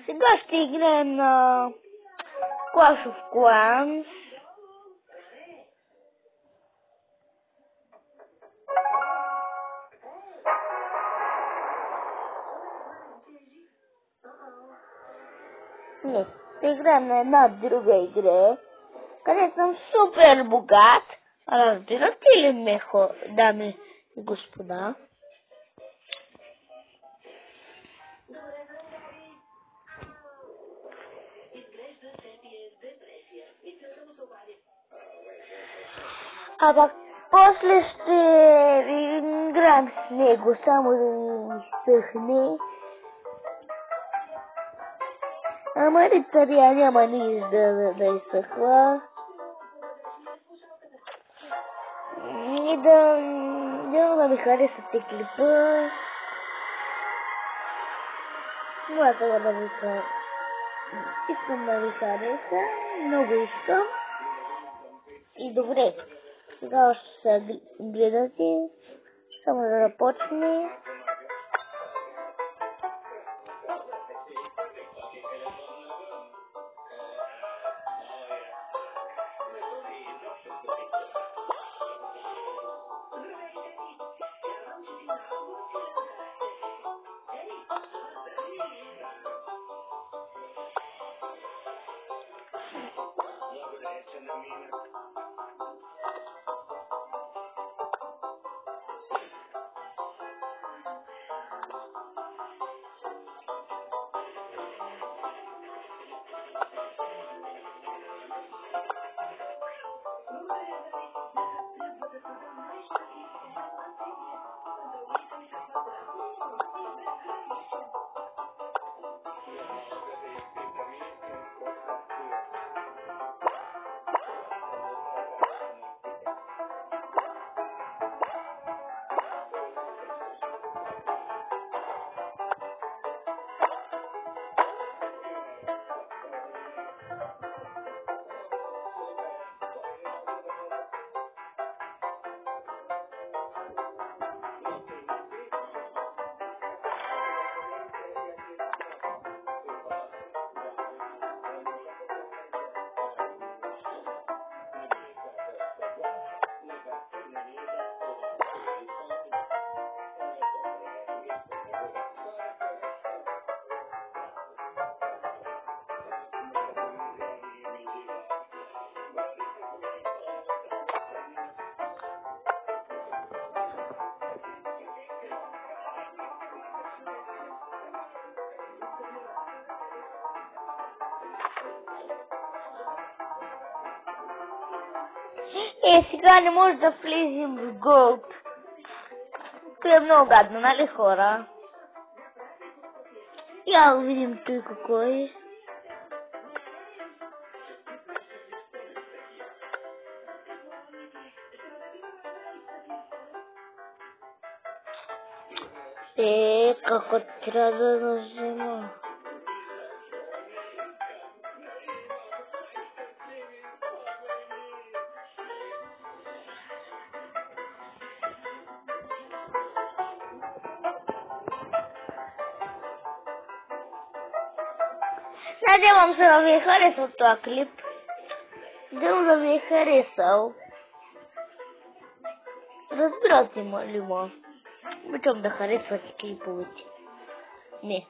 Сега ще играем на Clash of Clans. Не, ще играем на една друга игра, където съм супер богат. Разбирате ли ме, дами и господа? А пак после ще играем с него, само да изсъхне. Ама ритария няма нищо да изсъхва. И да ми харесате клипа. Моята да ви хареса. Искам да ви хареса. Много искам. И добре. Сега още се гледате. Само да започне. Сега не може да влезем в Gold. Това е много гадно, нали хора? Я видим той какво е. Како трябва да нажима. Надявам се да ви е харесал този клип. Да ви е харесал. Разбирате ли ма? Обичам да харесвате клиповете. Не.